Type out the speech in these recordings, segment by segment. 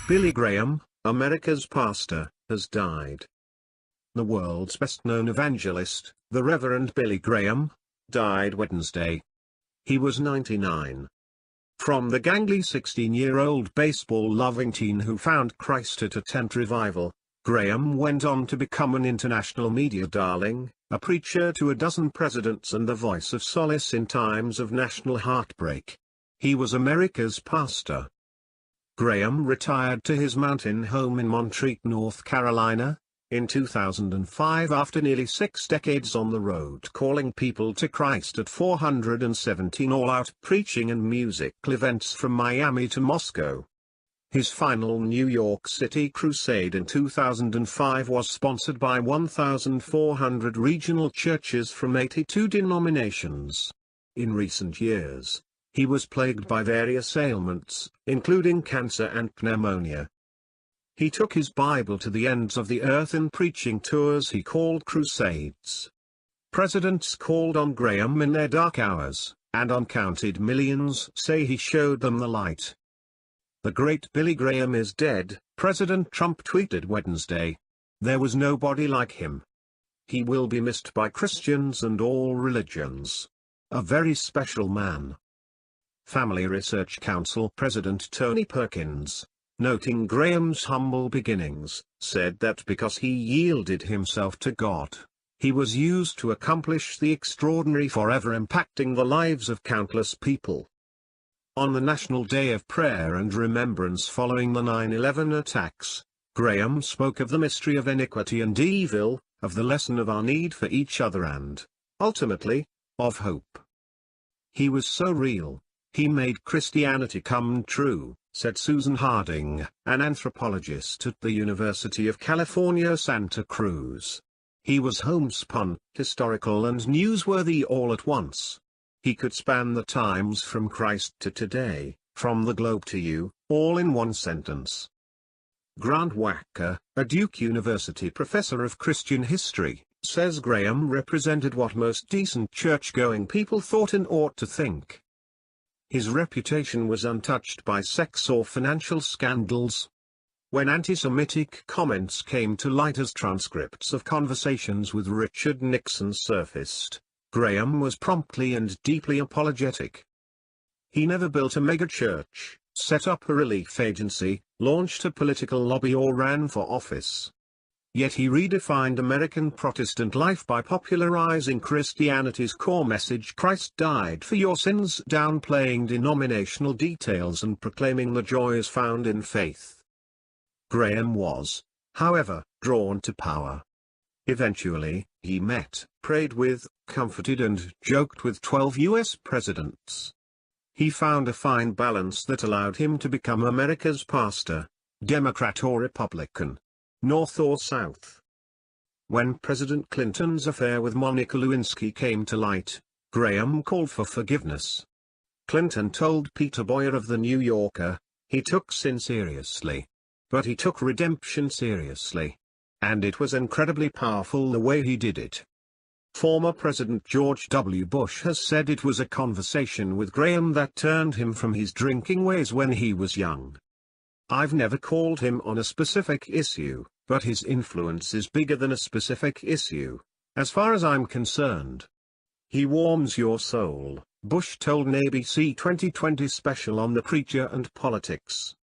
Billy Graham, America's pastor, has died. The world's best-known evangelist, the Reverend Billy Graham, died Wednesday. He was 99. From the gangly 16-year-old baseball-loving teen who found Christ at a tent revival, Graham went on to become an international media darling, a preacher to a dozen presidents and the voice of solace in times of national heartbreak. He was America's pastor. Graham retired to his mountain home in Montreat, North Carolina, in 2005 after nearly 6 decades on the road calling people to Christ at 417 all-out preaching and musical events from Miami to Moscow. His final New York City crusade in 2005 was sponsored by 1,400 regional churches from 82 denominations. In recent years, he was plagued by various ailments, including cancer and pneumonia. He took his Bible to the ends of the earth in preaching tours he called crusades. Presidents called on Graham in their dark hours, and uncounted millions say he showed them the light. "The great Billy Graham is dead," President Trump tweeted Wednesday. "There was nobody like him. He will be missed by Christians and all religions. A very special man." Family Research Council President Tony Perkins, noting Graham's humble beginnings, said that because he yielded himself to God, he was used to accomplish the extraordinary, forever impacting the lives of countless people. On the National Day of Prayer and Remembrance following the 9/11 attacks, Graham spoke of the mystery of iniquity and evil, of the lesson of our need for each other and, ultimately, of hope. "He was so real. He made Christianity come true," said Susan Harding, an anthropologist at the University of California, Santa Cruz. "He was homespun, historical and newsworthy all at once. He could span the times from Christ to today, from the globe to you, all in one sentence." Grant Wacker, a Duke University professor of Christian history, says Graham represented what most decent church-going people thought and ought to think. His reputation was untouched by sex or financial scandals. When anti-Semitic comments came to light as transcripts of conversations with Richard Nixon surfaced, Graham was promptly and deeply apologetic. He never built a megachurch, set up a relief agency, launched a political lobby or ran for office. Yet he redefined American Protestant life by popularizing Christianity's core message: Christ died for your sins, downplaying denominational details and proclaiming the joys found in faith. Graham was, however, drawn to power. Eventually, he met, prayed with, comforted and joked with 12 U.S. presidents. He found a fine balance that allowed him to become America's pastor, Democrat or Republican, North or South. When President Clinton's affair with Monica Lewinsky came to light, Graham called for forgiveness. Clinton told Peter Boyer of The New Yorker, "He took sin seriously. But he took redemption seriously. And it was incredibly powerful the way he did it." Former President George W. Bush has said it was a conversation with Graham that turned him from his drinking ways when he was young. "I've never called him on a specific issue, but his influence is bigger than a specific issue, as far as I'm concerned. He warms your soul," Bush told an ABC 2020 special on the preacher and politics.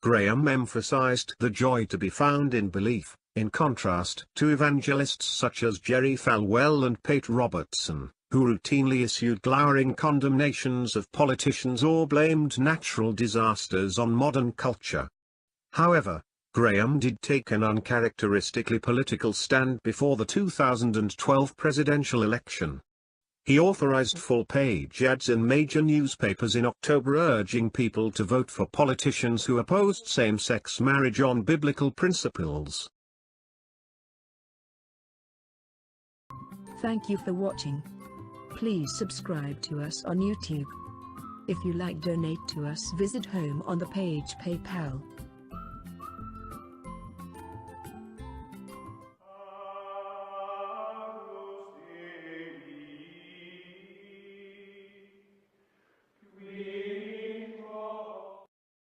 Graham emphasized the joy to be found in belief, in contrast to evangelists such as Jerry Falwell and Pate Robertson, who routinely issued glowering condemnations of politicians or blamed natural disasters on modern culture. However, Graham did take an uncharacteristically political stand before the 2012 presidential election. He authorized full-page ads in major newspapers in October urging people to vote for politicians who opposed same-sex marriage on biblical principles. Thank you for watching. Please subscribe to us on YouTube. If you like, donate to us, visit home on the page PayPal.